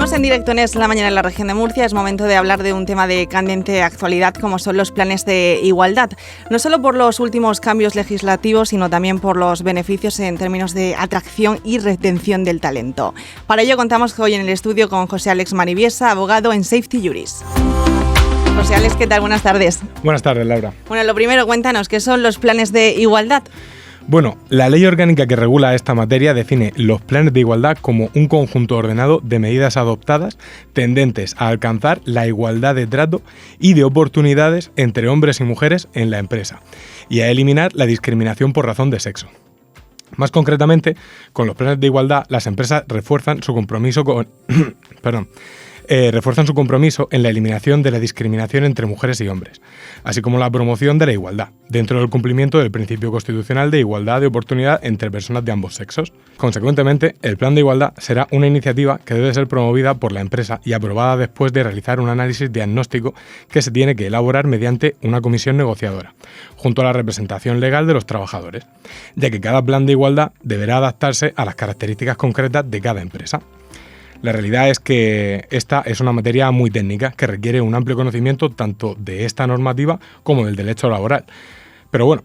Seguimos en directo en Es la Mañana en la región de Murcia. Es momento de hablar de un tema de candente actualidad como son los planes de igualdad. No solo por los últimos cambios legislativos, sino también por los beneficios en términos de atracción y retención del talento. Para ello contamos hoy en el estudio con José Álex Mariviesa, abogado en Safety Juris. José Álex, ¿qué tal? Buenas tardes. Buenas tardes, Laura. Bueno, lo primero, cuéntanos, ¿qué son los planes de igualdad? Bueno, la ley orgánica que regula esta materia define los planes de igualdad como un conjunto ordenado de medidas adoptadas tendentes a alcanzar la igualdad de trato y de oportunidades entre hombres y mujeres en la empresa y a eliminar la discriminación por razón de sexo. Más concretamente, con los planes de igualdad, las empresas refuerzan su compromiso en la eliminación de la discriminación entre mujeres y hombres, así como la promoción de la igualdad, dentro del cumplimiento del principio constitucional de igualdad de oportunidad entre personas de ambos sexos. Consecuentemente, el plan de igualdad será una iniciativa que debe ser promovida por la empresa y aprobada después de realizar un análisis diagnóstico que se tiene que elaborar mediante una comisión negociadora, junto a la representación legal de los trabajadores, ya que cada plan de igualdad deberá adaptarse a las características concretas de cada empresa. La realidad es que esta es una materia muy técnica que requiere un amplio conocimiento tanto de esta normativa como del derecho laboral. Pero bueno,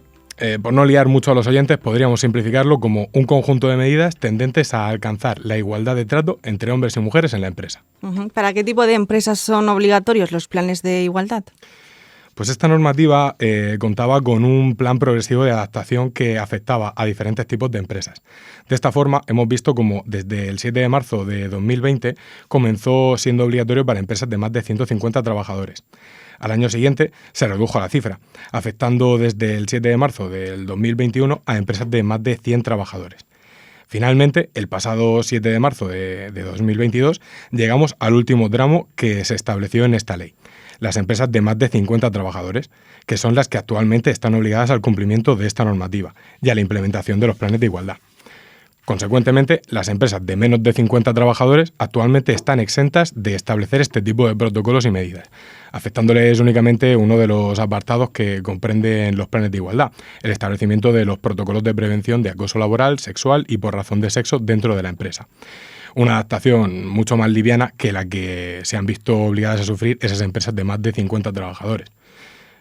por no liar mucho a los oyentes, podríamos simplificarlo como un conjunto de medidas tendentes a alcanzar la igualdad de trato entre hombres y mujeres en la empresa. ¿Para qué tipo de empresas son obligatorios los planes de igualdad? Pues esta normativa contaba con un plan progresivo de adaptación que afectaba a diferentes tipos de empresas. De esta forma, hemos visto como desde el 7 de marzo de 2020 comenzó siendo obligatorio para empresas de más de 150 trabajadores. Al año siguiente se redujo la cifra, afectando desde el 7 de marzo del 2021 a empresas de más de 100 trabajadores. Finalmente, el pasado 7 de marzo de 2022, llegamos al último tramo que se estableció en esta ley: las empresas de más de 50 trabajadores, que son las que actualmente están obligadas al cumplimiento de esta normativa y a la implementación de los planes de igualdad. Consecuentemente, las empresas de menos de 50 trabajadores actualmente están exentas de establecer este tipo de protocolos y medidas, afectándoles únicamente uno de los apartados que comprenden los planes de igualdad: el establecimiento de los protocolos de prevención de acoso laboral, sexual y por razón de sexo dentro de la empresa. Una adaptación mucho más liviana que la que se han visto obligadas a sufrir esas empresas de más de 50 trabajadores.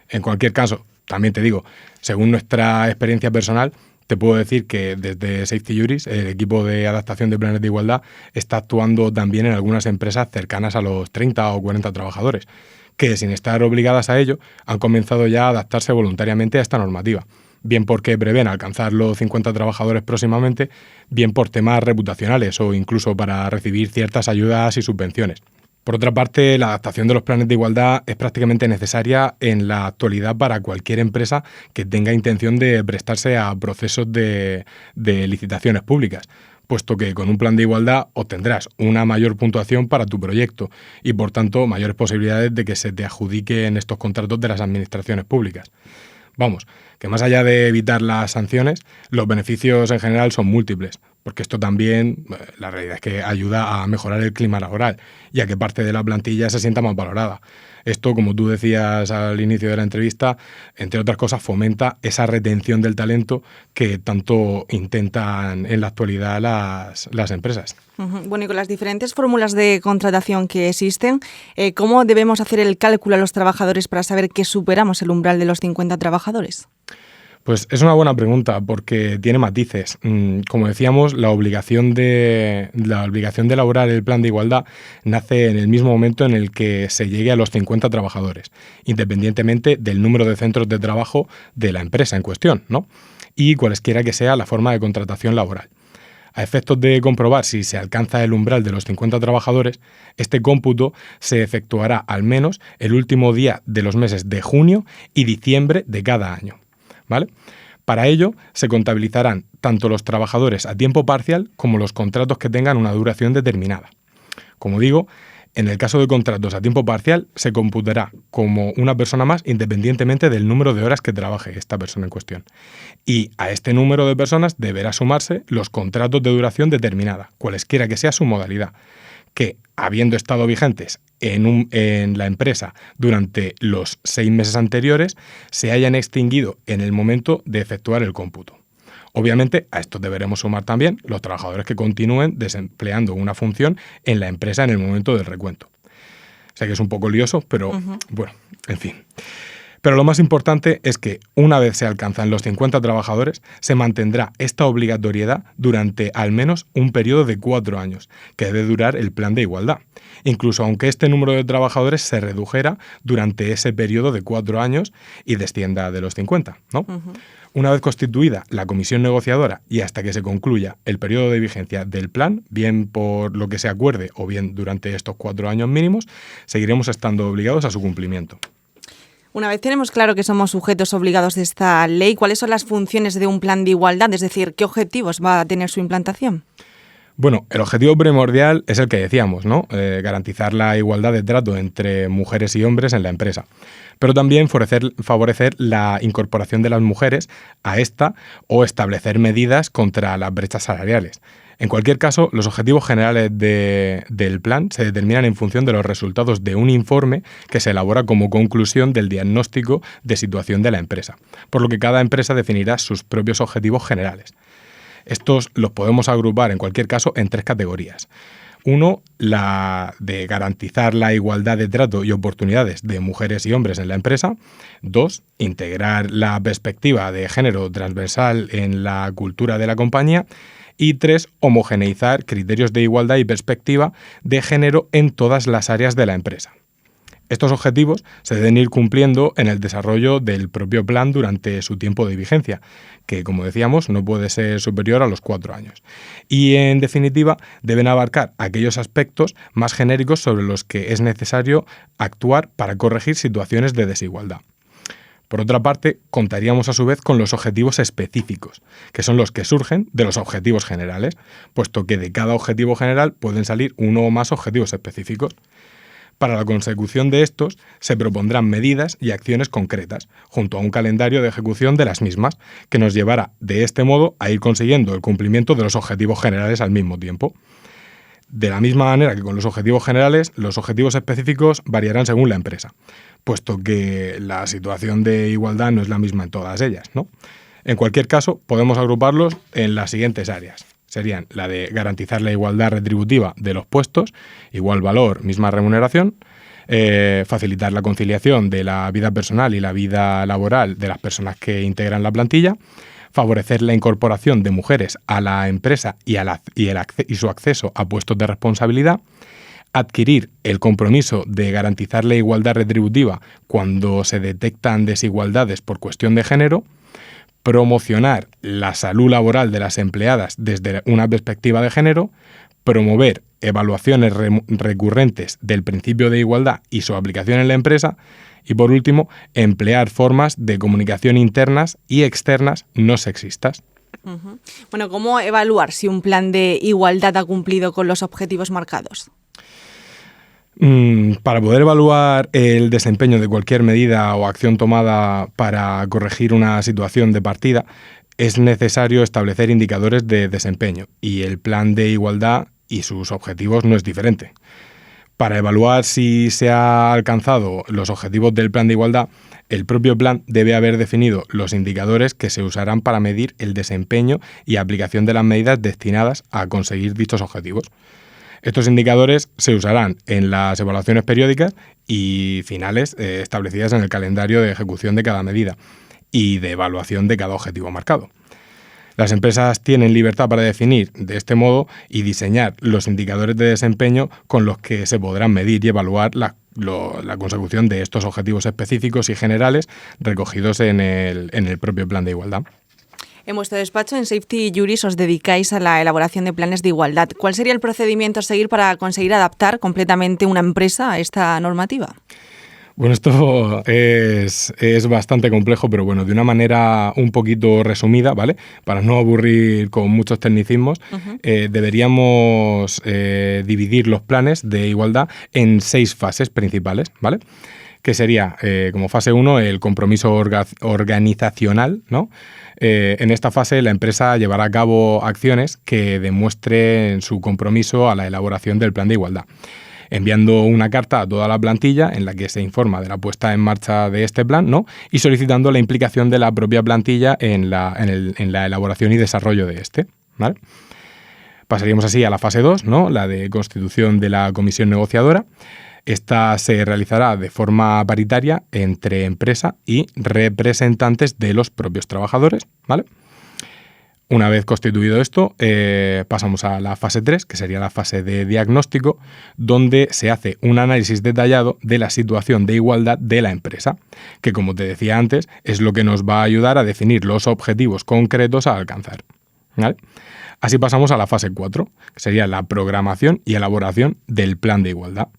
En cualquier caso, también te digo, según nuestra experiencia personal, te puedo decir que desde Safety Juris, el equipo de adaptación de planes de igualdad, está actuando también en algunas empresas cercanas a los 30 o 40 trabajadores, que sin estar obligadas a ello, han comenzado ya a adaptarse voluntariamente a esta normativa, bien porque prevén alcanzar los 50 trabajadores próximamente, bien por temas reputacionales o incluso para recibir ciertas ayudas y subvenciones. Por otra parte, la adaptación de los planes de igualdad es prácticamente necesaria en la actualidad para cualquier empresa que tenga intención de prestarse a procesos de licitaciones públicas, puesto que con un plan de igualdad obtendrás una mayor puntuación para tu proyecto y, por tanto, mayores posibilidades de que se te adjudiquen estos contratos de las administraciones públicas. Vamos, que más allá de evitar las sanciones, los beneficios en general son múltiples, porque esto también, la realidad es que ayuda a mejorar el clima laboral y a que parte de la plantilla se sienta más valorada. Esto, como tú decías al inicio de la entrevista, entre otras cosas, fomenta esa retención del talento que tanto intentan en la actualidad las empresas. Bueno, y con las diferentes fórmulas de contratación que existen, ¿cómo debemos hacer el cálculo a los trabajadores para saber que superamos el umbral de los 50 trabajadores? Pues es una buena pregunta porque tiene matices. Como decíamos, la obligación de elaborar el plan de igualdad nace en el mismo momento en el que se llegue a los 50 trabajadores, independientemente del número de centros de trabajo de la empresa en cuestión, ¿no? Y cualesquiera que sea la forma de contratación laboral. A efectos de comprobar si se alcanza el umbral de los 50 trabajadores, este cómputo se efectuará al menos el último día de los meses de junio y diciembre de cada año, ¿vale? Para ello, se contabilizarán tanto los trabajadores a tiempo parcial como los contratos que tengan una duración determinada. Como digo, en el caso de contratos a tiempo parcial, se computará como una persona más independientemente del número de horas que trabaje esta persona en cuestión. Y a este número de personas deberá sumarse los contratos de duración determinada, cualesquiera que sea su modalidad, que, habiendo estado vigentes en la empresa durante los 6 meses anteriores, se hayan extinguido en el momento de efectuar el cómputo. Obviamente, a esto deberemos sumar también los trabajadores que continúen desempleando una función en la empresa en el momento del recuento. Sé que es un poco lioso, pero bueno, en fin. Pero lo más importante es que una vez se alcanzan los 50 trabajadores, se mantendrá esta obligatoriedad durante al menos un periodo de 4 años, que debe durar el plan de igualdad, incluso aunque este número de trabajadores se redujera durante ese periodo de 4 años y descienda de los 50, ¿no? Una vez constituida la comisión negociadora y hasta que se concluya el periodo de vigencia del plan, bien por lo que se acuerde o bien durante estos 4 años mínimos, seguiremos estando obligados a su cumplimiento. Una vez tenemos claro que somos sujetos obligados de esta ley, ¿cuáles son las funciones de un plan de igualdad? Es decir, ¿qué objetivos va a tener su implantación? Bueno, el objetivo primordial es el que decíamos, ¿no? Garantizar la igualdad de trato entre mujeres y hombres en la empresa, pero también favorecer la incorporación de las mujeres a esta o establecer medidas contra las brechas salariales. En cualquier caso, los objetivos generales del plan se determinan en función de los resultados de un informe que se elabora como conclusión del diagnóstico de situación de la empresa, por lo que cada empresa definirá sus propios objetivos generales. Estos los podemos agrupar, en cualquier caso, en 3 categorías. 1, la de garantizar la igualdad de trato y oportunidades de mujeres y hombres en la empresa. 2, integrar la perspectiva de género transversal en la cultura de la compañía. Y 3, homogeneizar criterios de igualdad y perspectiva de género en todas las áreas de la empresa. Estos objetivos se deben ir cumpliendo en el desarrollo del propio plan durante su tiempo de vigencia, que, como decíamos, no puede ser superior a los 4 años. Y, en definitiva, deben abarcar aquellos aspectos más genéricos sobre los que es necesario actuar para corregir situaciones de desigualdad. Por otra parte, contaríamos a su vez con los objetivos específicos, que son los que surgen de los objetivos generales, puesto que de cada objetivo general pueden salir uno o más objetivos específicos. Para la consecución de estos, se propondrán medidas y acciones concretas, junto a un calendario de ejecución de las mismas, que nos llevará, de este modo, a ir consiguiendo el cumplimiento de los objetivos generales al mismo tiempo. De la misma manera que con los objetivos generales, los objetivos específicos variarán según la empresa, puesto que la situación de igualdad no es la misma en todas ellas, ¿no? En cualquier caso, podemos agruparlos en las siguientes áreas. Serían la de garantizar la igualdad retributiva de los puestos, igual valor, misma remuneración, facilitar la conciliación de la vida personal y la vida laboral de las personas que integran la plantilla, favorecer la incorporación de mujeres a la empresa y su acceso a puestos de responsabilidad, adquirir el compromiso de garantizar la igualdad retributiva cuando se detectan desigualdades por cuestión de género, promocionar la salud laboral de las empleadas desde una perspectiva de género, promover evaluaciones recurrentes del principio de igualdad y su aplicación en la empresa y, por último, emplear formas de comunicación internas y externas no sexistas. Bueno, ¿cómo evaluar si un plan de igualdad ha cumplido con los objetivos marcados? Para poder evaluar el desempeño de cualquier medida o acción tomada para corregir una situación de partida, es necesario establecer indicadores de desempeño y el plan de igualdad y sus objetivos no es diferente. Para evaluar si se han alcanzado los objetivos del plan de igualdad, el propio plan debe haber definido los indicadores que se usarán para medir el desempeño y aplicación de las medidas destinadas a conseguir dichos objetivos. Estos indicadores se usarán en las evaluaciones periódicas y finales establecidas en el calendario de ejecución de cada medida y de evaluación de cada objetivo marcado. Las empresas tienen libertad para definir de este modo y diseñar los indicadores de desempeño con los que se podrán medir y evaluar la consecución de estos objetivos específicos y generales recogidos en el propio plan de igualdad. En vuestro despacho, en Safety Juris, os dedicáis a la elaboración de planes de igualdad. ¿Cuál sería el procedimiento a seguir para conseguir adaptar completamente una empresa a esta normativa? Bueno, esto es bastante complejo, pero bueno, de una manera un poquito resumida, ¿vale? Para no aburrir con muchos tecnicismos, deberíamos dividir los planes de igualdad en 6 fases principales, ¿vale? Que sería, como fase 1, el compromiso organizacional, ¿no? En esta fase, la empresa llevará a cabo acciones que demuestren su compromiso a la elaboración del plan de igualdad. enviando una carta a toda la plantilla en la que se informa de la puesta en marcha de este plan, ¿no? Y solicitando la implicación de la propia plantilla en la elaboración y desarrollo de este, ¿vale? Pasaríamos así a la fase 2, ¿no? La de constitución de la comisión negociadora. Esta se realizará de forma paritaria entre empresa y representantes de los propios trabajadores, ¿vale? Una vez constituido esto, pasamos a la fase 3, que sería la fase de diagnóstico, donde se hace un análisis detallado de la situación de igualdad de la empresa, que, como te decía antes, es lo que nos va a ayudar a definir los objetivos concretos a alcanzar, ¿vale? Así pasamos a la fase 4, que sería la programación y elaboración del plan de igualdad.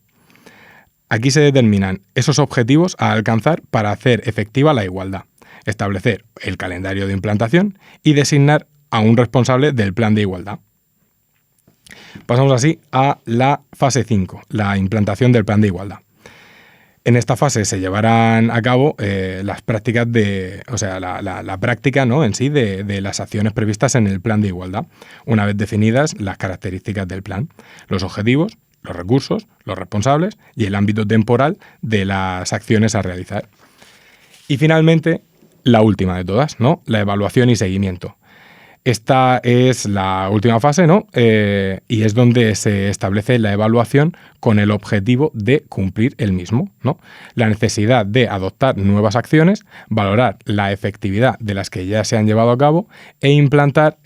Aquí se determinan esos objetivos a alcanzar para hacer efectiva la igualdad, establecer el calendario de implantación y designar a un responsable del plan de igualdad. Pasamos así a la fase 5, la implantación del plan de igualdad. En esta fase se llevarán a cabo las prácticas la práctica, ¿no?, en sí de las acciones previstas en el plan de igualdad, una vez definidas las características del plan, los objetivos, los recursos, los responsables y el ámbito temporal de las acciones a realizar. Y finalmente, la última de todas, ¿no?, la evaluación y seguimiento. Esta es la última fase, ¿no? Y es donde se establece la evaluación con el objetivo de cumplir el mismo, ¿no? La necesidad de adoptar nuevas acciones, valorar la efectividad de las que ya se han llevado a cabo e implantar,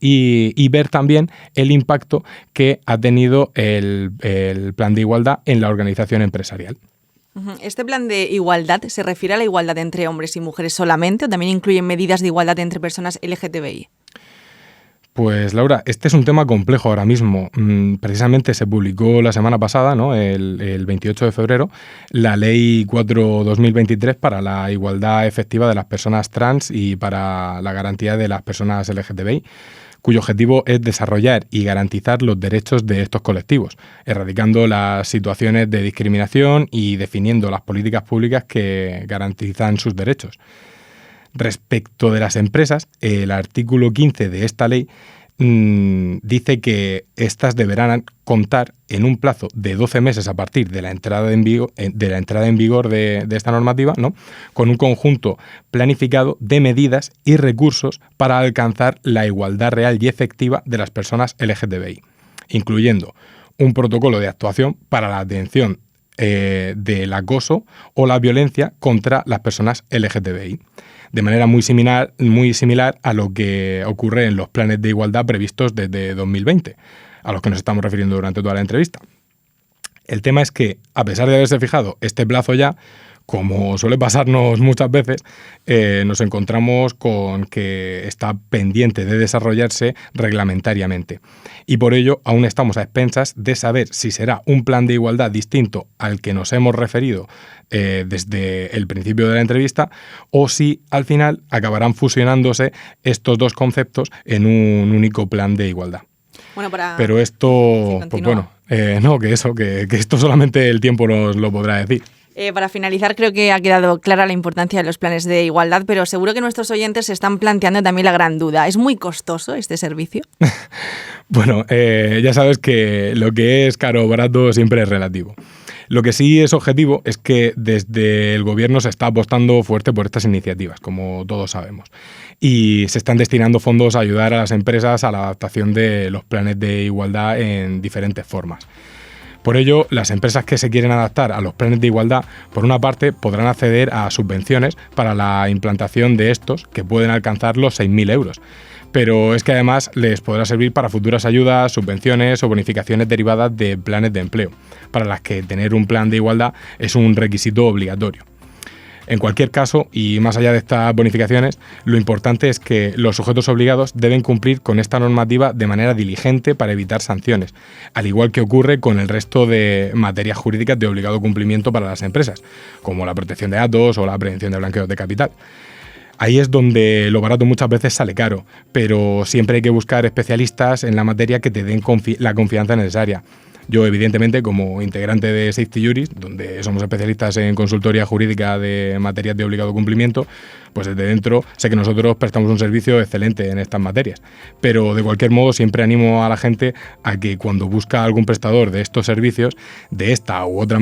y ver también el impacto que ha tenido el plan de igualdad en la organización empresarial. ¿Este plan de igualdad se refiere a la igualdad entre hombres y mujeres solamente o también incluye medidas de igualdad entre personas LGTBI? Pues Laura, este es un tema complejo ahora mismo. Precisamente se publicó la semana pasada, ¿no?, el 28 de febrero, la Ley 4/2023 para la igualdad efectiva de las personas trans y para la garantía de las personas LGTBI, cuyo objetivo es desarrollar y garantizar los derechos de estos colectivos, erradicando las situaciones de discriminación y definiendo las políticas públicas que garantizan sus derechos. Respecto de las empresas, el artículo 15 de esta ley dice que éstas deberán contar en un plazo de 12 meses a partir de la entrada en vigor de esta normativa, ¿no?, con un conjunto planificado de medidas y recursos para alcanzar la igualdad real y efectiva de las personas LGTBI, incluyendo un protocolo de actuación para la atención del acoso o la violencia contra las personas LGTBI, de manera muy similar a lo que ocurre en los planes de igualdad previstos desde 2020, a los que nos estamos refiriendo durante toda la entrevista. El tema es que, a pesar de haberse fijado este plazo ya, como suele pasarnos muchas veces, nos encontramos con que está pendiente de desarrollarse reglamentariamente. Y por ello aún estamos a expensas de saber si será un plan de igualdad distinto al que nos hemos referido desde el principio de la entrevista, o si al final acabarán fusionándose estos dos conceptos en un único plan de igualdad. Pero esto, sí, pues bueno, que esto solamente el tiempo nos lo podrá decir. Para finalizar, creo que ha quedado clara la importancia de los planes de igualdad, pero seguro que nuestros oyentes se están planteando también la gran duda. ¿Es muy costoso este servicio? Bueno, ya sabes que lo que es caro o barato siempre es relativo. Lo que sí es objetivo es que desde el gobierno se está apostando fuerte por estas iniciativas, como todos sabemos, y se están destinando fondos a ayudar a las empresas a la adaptación de los planes de igualdad en diferentes formas. Por ello, las empresas que se quieren adaptar a los planes de igualdad, por una parte, podrán acceder a subvenciones para la implantación de estos, que pueden alcanzar los 6.000 euros. Pero es que además les podrá servir para futuras ayudas, subvenciones o bonificaciones derivadas de planes de empleo, para las que tener un plan de igualdad es un requisito obligatorio. En cualquier caso, y más allá de estas bonificaciones, lo importante es que los sujetos obligados deben cumplir con esta normativa de manera diligente para evitar sanciones, al igual que ocurre con el resto de materias jurídicas de obligado cumplimiento para las empresas, como la protección de datos o la prevención de blanqueo de capital. Ahí es donde lo barato muchas veces sale caro, pero siempre hay que buscar especialistas en la materia que te den la confianza necesaria. Yo, evidentemente, como integrante de Safety Jurist, donde somos especialistas en consultoría jurídica de materias de obligado cumplimiento, pues desde dentro sé que nosotros prestamos un servicio excelente en estas materias. Pero de cualquier modo siempre animo a la gente a que cuando busca algún prestador de estos servicios, de esta u otras